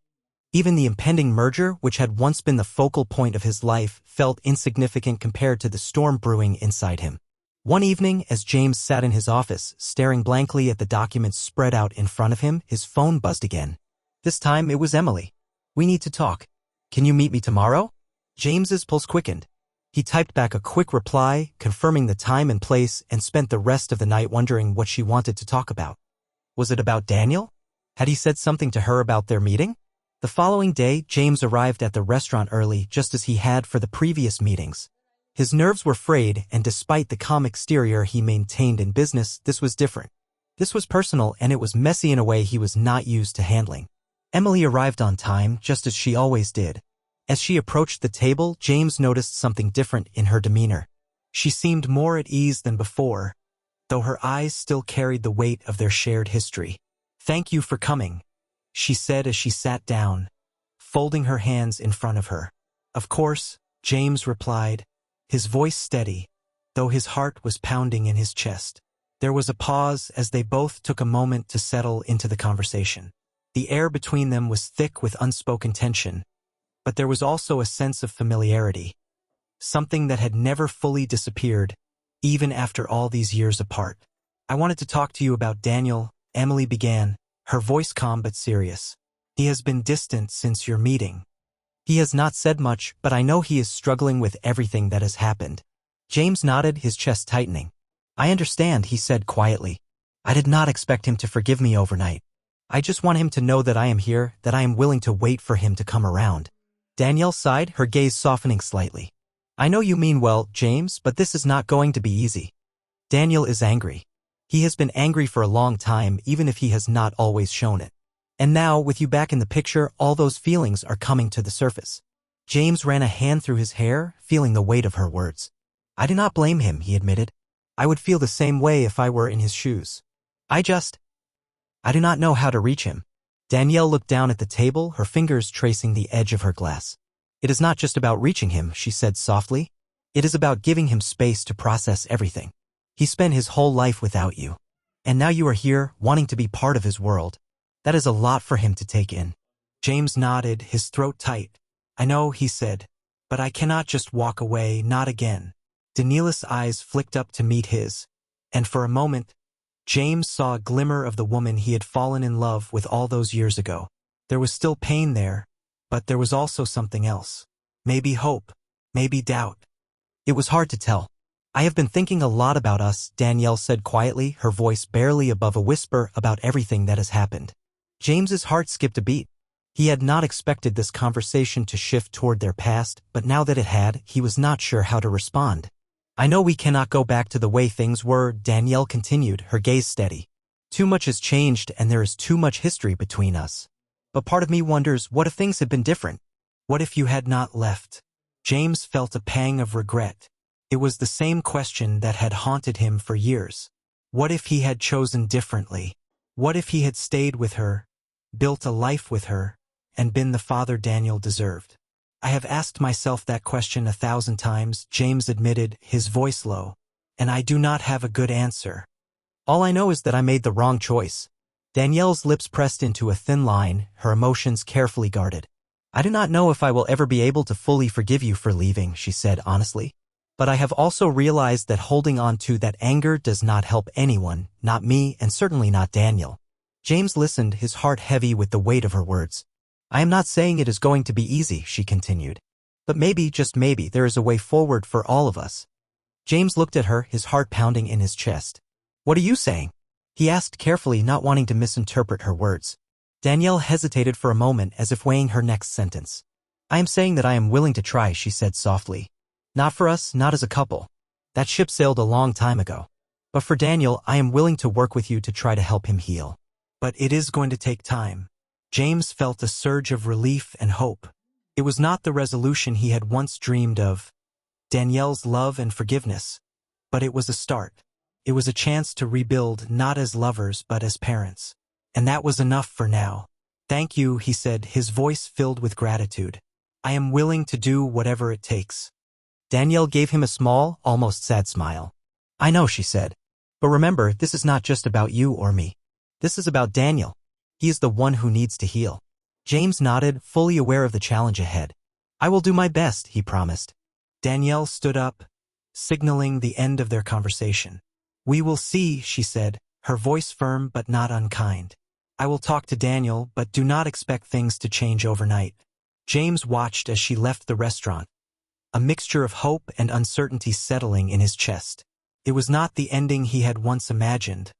Even the impending merger, which had once been the focal point of his life, felt insignificant compared to the storm brewing inside him. One evening, as James sat in his office, staring blankly at the documents spread out in front of him, his phone buzzed again. This time it was Emily. "We need to talk. Can you meet me tomorrow?" James's pulse quickened. He typed back a quick reply, confirming the time and place, and spent the rest of the night wondering what she wanted to talk about. Was it about Daniel? Had he said something to her about their meeting? The following day, James arrived at the restaurant early, just as he had for the previous meetings. His nerves were frayed, and despite the calm exterior he maintained in business, this was different. This was personal, and it was messy in a way he was not used to handling. Emily arrived on time, just as she always did. As she approached the table, James noticed something different in her demeanor. She seemed more at ease than before, though her eyes still carried the weight of their shared history. "Thank you for coming," she said as she sat down, folding her hands in front of her. "Of course," James replied, his voice steady, though his heart was pounding in his chest. There was a pause as they both took a moment to settle into the conversation. The air between them was thick with unspoken tension, but there was also a sense of familiarity, something that had never fully disappeared, even after all these years apart. "I wanted to talk to you about Daniel," Emily began, her voice calm but serious. "He has been distant since your meeting. He has not said much, but I know he is struggling with everything that has happened." James nodded, his chest tightening. "I understand," he said quietly. "I did not expect him to forgive me overnight. I just want him to know that I am here, that I am willing to wait for him to come around." Danielle sighed, her gaze softening slightly. "I know you mean well, James, but this is not going to be easy. Daniel is angry. He has been angry for a long time, even if he has not always shown it. And now, with you back in the picture, all those feelings are coming to the surface." James ran a hand through his hair, feeling the weight of her words. "I do not blame him," he admitted. "I would feel the same way if I were in his shoes. I do not know how to reach him." Danielle looked down at the table, her fingers tracing the edge of her glass. "It is not just about reaching him," she said softly. "It is about giving him space to process everything. He spent his whole life without you. And now you are here, wanting to be part of his world. That is a lot for him to take in." James nodded, his throat tight. "I know," he said, "but I cannot just walk away, not again." Daniela's eyes flicked up to meet his, and for a moment, James saw a glimmer of the woman he had fallen in love with all those years ago. There was still pain there, but there was also something else. Maybe hope, maybe doubt. It was hard to tell. "I have been thinking a lot about us," Danielle said quietly, her voice barely above a whisper, "about everything that has happened." James's heart skipped a beat. He had not expected this conversation to shift toward their past, but now that it had, he was not sure how to respond. "I know we cannot go back to the way things were," Danielle continued, her gaze steady. Too much has changed and there is too much history between us. But part of me wonders, what if things had been different? What if you had not left? James felt a pang of regret. It was the same question that had haunted him for years. What if he had chosen differently? What if he had stayed with her, built a life with her, and been the father Daniel deserved? I have asked myself that question 1,000 times, James admitted, his voice low, and I do not have a good answer. All I know is that I made the wrong choice. Danielle's lips pressed into a thin line, her emotions carefully guarded. I do not know if I will ever be able to fully forgive you for leaving, she said honestly. But I have also realized that holding on to that anger does not help anyone, not me and certainly not Daniel. James listened, his heart heavy with the weight of her words. I am not saying it is going to be easy, she continued. But maybe, just maybe, there is a way forward for all of us. James looked at her, his heart pounding in his chest. What are you saying? He asked carefully, not wanting to misinterpret her words. Danielle hesitated for a moment as if weighing her next sentence. I am saying that I am willing to try, she said softly. Not for us, not as a couple. That ship sailed a long time ago. But for Daniel, I am willing to work with you to try to help him heal. But it is going to take time. James felt a surge of relief and hope. It was not the resolution he had once dreamed of, Danielle's love and forgiveness. But it was a start. It was a chance to rebuild, not as lovers but as parents. And that was enough for now. Thank you, he said, his voice filled with gratitude. I am willing to do whatever it takes. Danielle gave him a small, almost sad smile. I know, she said. But remember, this is not just about you or me. This is about Daniel. He is the one who needs to heal. James nodded, fully aware of the challenge ahead. I will do my best, he promised. Danielle stood up, signaling the end of their conversation. We will see, she said, her voice firm but not unkind. I will talk to Daniel, but do not expect things to change overnight. James watched as she left the restaurant, a mixture of hope and uncertainty settling in his chest. It was not the ending he had once imagined,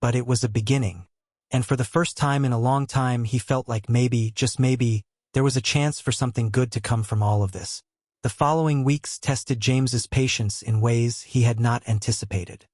but it was a beginning. And for the first time in a long time, he felt like maybe, just maybe, there was a chance for something good to come from all of this. The following weeks tested James's patience in ways he had not anticipated.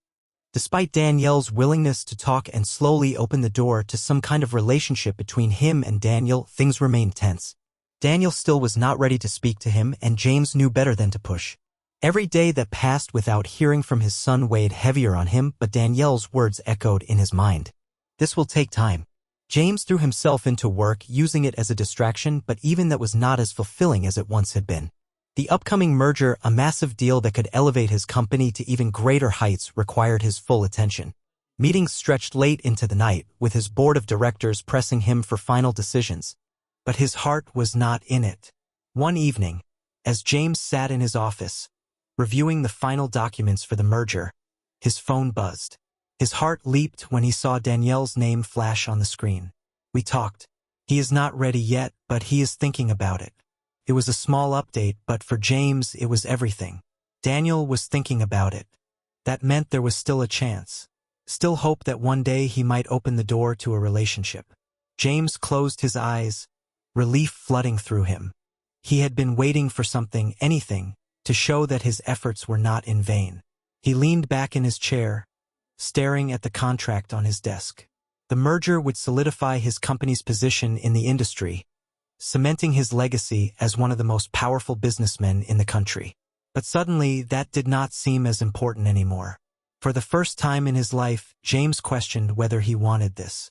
Despite Danielle's willingness to talk and slowly open the door to some kind of relationship between him and Daniel, things remained tense. Daniel still was not ready to speak to him, and James knew better than to push. Every day that passed without hearing from his son weighed heavier on him, but Danielle's words echoed in his mind. This will take time. James threw himself into work, using it as a distraction, but even that was not as fulfilling as it once had been. The upcoming merger, a massive deal that could elevate his company to even greater heights, required his full attention. Meetings stretched late into the night, with his board of directors pressing him for final decisions. But his heart was not in it. One evening, as James sat in his office, reviewing the final documents for the merger, his phone buzzed. His heart leaped when he saw Danielle's name flash on the screen. We talked. He is not ready yet, but he is thinking about it. It was a small update, but for James it was everything. Daniel was thinking about it. That meant there was still a chance. Still hope that one day he might open the door to a relationship. James closed his eyes, relief flooding through him. He had been waiting for something, anything, to show that his efforts were not in vain. He leaned back in his chair, staring at the contract on his desk. The merger would solidify his company's position in the industry, cementing his legacy as one of the most powerful businessmen in the country. But suddenly, that did not seem as important anymore. For the first time in his life, James questioned whether he wanted this.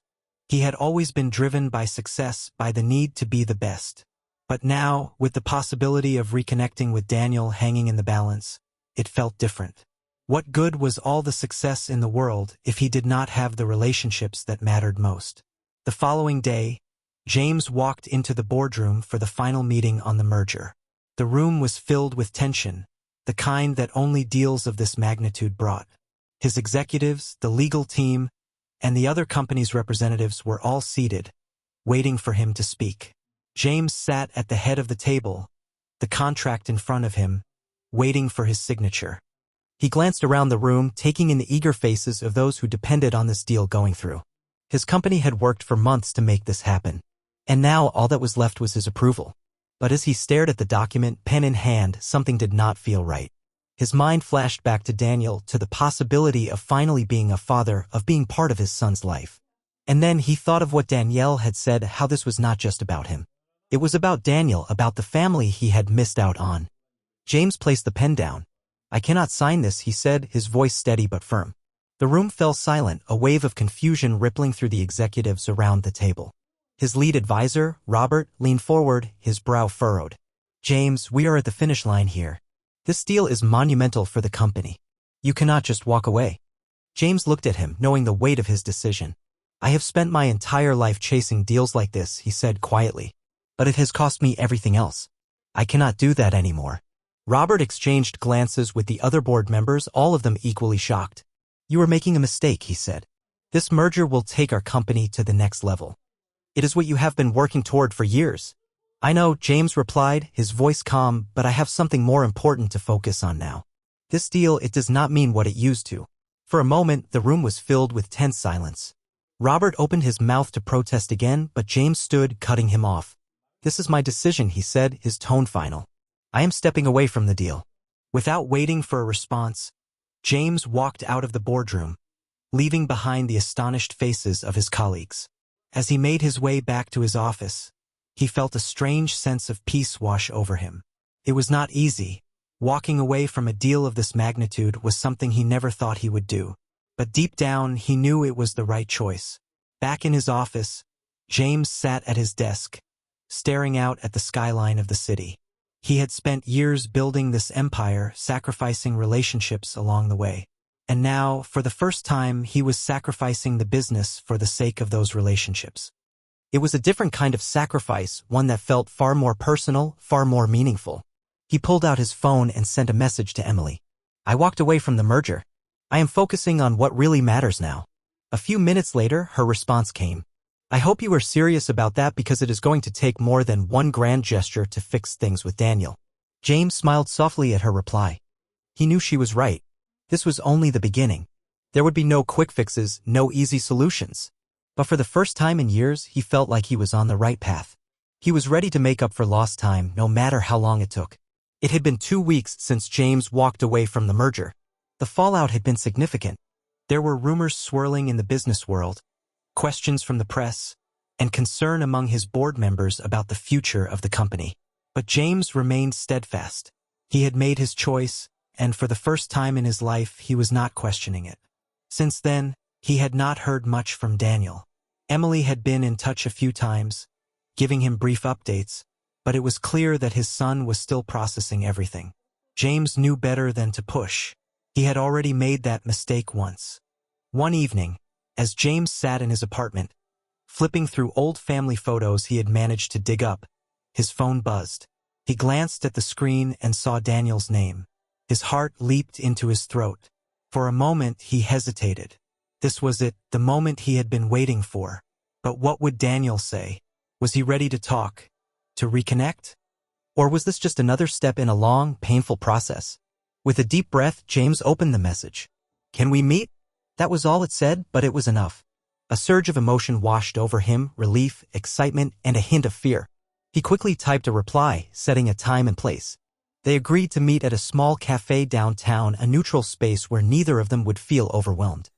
He had always been driven by success, by the need to be the best. But now, with the possibility of reconnecting with Daniel hanging in the balance, it felt different. What good was all the success in the world if he did not have the relationships that mattered most? The following day, James walked into the boardroom for the final meeting on the merger. The room was filled with tension, the kind that only deals of this magnitude brought. His executives, the legal team, and the other company's representatives were all seated, waiting for him to speak. James sat at the head of the table, the contract in front of him, waiting for his signature. He glanced around the room, taking in the eager faces of those who depended on this deal going through. His company had worked for months to make this happen, and now all that was left was his approval. But as he stared at the document, pen in hand, something did not feel right. His mind flashed back to Daniel, to the possibility of finally being a father, of being part of his son's life. And then he thought of what Danielle had said, how this was not just about him. It was about Daniel, about the family he had missed out on. James placed the pen down. "I cannot sign this," he said, his voice steady but firm. The room fell silent, a wave of confusion rippling through the executives around the table. His lead advisor, Robert, leaned forward, his brow furrowed. "James, we are at the finish line here. This deal is monumental for the company. You cannot just walk away." James looked at him, knowing the weight of his decision. "I have spent my entire life chasing deals like this," he said quietly. "But it has cost me everything else. I cannot do that anymore." Robert exchanged glances with the other board members, all of them equally shocked. "You are making a mistake," he said. "This merger will take our company to the next level. It is what you have been working toward for years." "I know," James replied, his voice calm, "but I have something more important to focus on now. This deal, it does not mean what it used to." For a moment, the room was filled with tense silence. Robert opened his mouth to protest again, but James stood, cutting him off. "This is my decision," he said, his tone final. "I am stepping away from the deal." Without waiting for a response, James walked out of the boardroom, leaving behind the astonished faces of his colleagues. As he made his way back to his office, he felt a strange sense of peace wash over him. It was not easy. Walking away from a deal of this magnitude was something he never thought he would do. But deep down, he knew it was the right choice. Back in his office, James sat at his desk, staring out at the skyline of the city. He had spent years building this empire, sacrificing relationships along the way. And now, for the first time, he was sacrificing the business for the sake of those relationships. It was a different kind of sacrifice, one that felt far more personal, far more meaningful. He pulled out his phone and sent a message to Emily. "I walked away from the merger. I am focusing on what really matters now." A few minutes later, her response came. "I hope you are serious about that, because it is going to take more than one grand gesture to fix things with Daniel." James smiled softly at her reply. He knew she was right. This was only the beginning. There would be no quick fixes, no easy solutions. But for the first time in years, he felt like he was on the right path. He was ready to make up for lost time, no matter how long it took. It had been 2 weeks since James walked away from the merger. The fallout had been significant. There were rumors swirling in the business world, questions from the press, and concern among his board members about the future of the company. But James remained steadfast. He had made his choice, and for the first time in his life, he was not questioning it. Since then, he had not heard much from Daniel. Emily had been in touch a few times, giving him brief updates, but it was clear that his son was still processing everything. James knew better than to push. He had already made that mistake once. One evening, as James sat in his apartment, flipping through old family photos he had managed to dig up, his phone buzzed. He glanced at the screen and saw Daniel's name. His heart leaped into his throat. For a moment, he hesitated. This was it, the moment he had been waiting for. But what would Daniel say? Was he ready to talk? To reconnect? Or was this just another step in a long, painful process? With a deep breath, James opened the message. "Can we meet?" That was all it said, but it was enough. A surge of emotion washed over him, relief, excitement, and a hint of fear. He quickly typed a reply, setting a time and place. They agreed to meet at a small cafe downtown, a neutral space where neither of them would feel overwhelmed.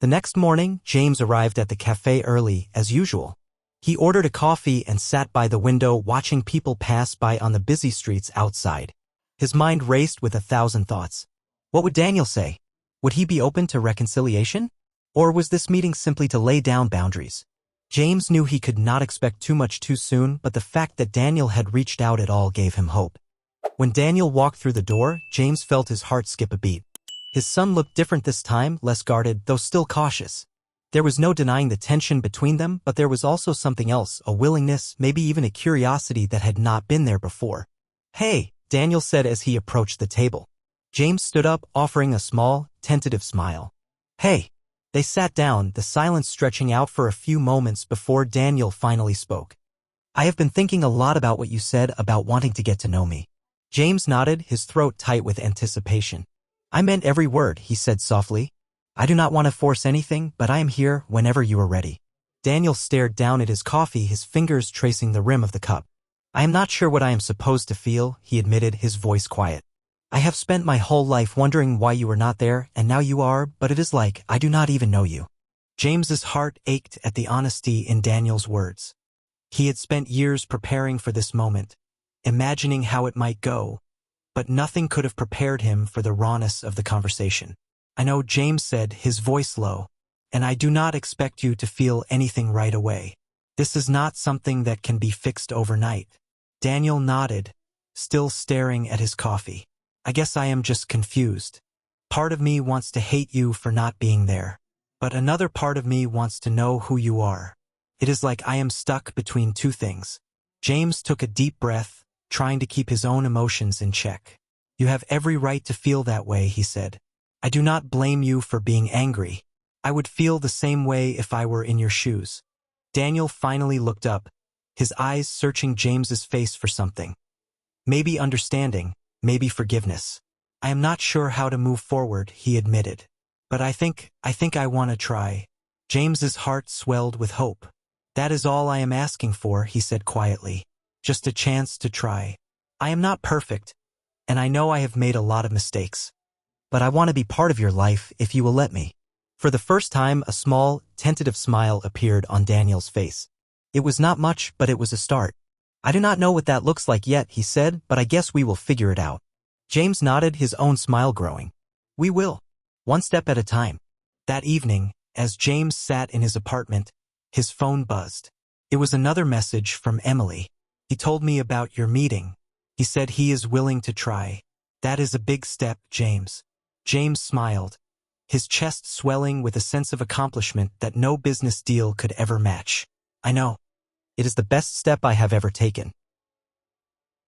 The next morning, James arrived at the cafe early, as usual. He ordered a coffee and sat by the window, watching people pass by on the busy streets outside. His mind raced with 1,000 thoughts. What would Daniel say? Would he be open to reconciliation? Or was this meeting simply to lay down boundaries? James knew he could not expect too much too soon, but the fact that Daniel had reached out at all gave him hope. When Daniel walked through the door, James felt his heart skip a beat. His son looked different this time, less guarded, though still cautious. There was no denying the tension between them, but there was also something else, a willingness, maybe even a curiosity that had not been there before. "Hey," Daniel said as he approached the table. James stood up, offering a small, tentative smile. "Hey." They sat down, the silence stretching out for a few moments before Daniel finally spoke. "I have been thinking a lot about what you said about wanting to get to know me." James nodded, his throat tight with anticipation. "I meant every word," he said softly. "I do not want to force anything, but I am here whenever you are ready." Daniel stared down at his coffee, his fingers tracing the rim of the cup. "I am not sure what I am supposed to feel," he admitted, his voice quiet. I have spent my whole life wondering why you were not there, and now you are, but it is like I do not even know you. James's heart ached at the honesty in Daniel's words. He had spent years preparing for this moment, imagining how it might go, but nothing could have prepared him for the rawness of the conversation. I know, James said, his voice low, and I do not expect you to feel anything right away. This is not something that can be fixed overnight. Daniel nodded, still staring at his coffee. I guess I am just confused. Part of me wants to hate you for not being there, but another part of me wants to know who you are. It is like I am stuck between two things. James took a deep breath, trying to keep his own emotions in check. You have every right to feel that way, he said. I do not blame you for being angry. I would feel the same way if I were in your shoes. Daniel finally looked up, his eyes searching James's face for something. Maybe understanding, maybe forgiveness. I am not sure how to move forward, he admitted. But I think I want to try. James's heart swelled with hope. That is all I am asking for, he said quietly. Just a chance to try. I am not perfect, and I know I have made a lot of mistakes. But I want to be part of your life if you will let me. For the first time, a small, tentative smile appeared on Daniel's face. It was not much, but it was a start. I do not know what that looks like yet, he said, but I guess we will figure it out. James nodded, his own smile growing. We will. One step at a time. That evening, as James sat in his apartment, his phone buzzed. It was another message from Emily. He told me about your meeting. He said he is willing to try. That is a big step, James. James smiled, his chest swelling with a sense of accomplishment that no business deal could ever match. I know. It is the best step I have ever taken.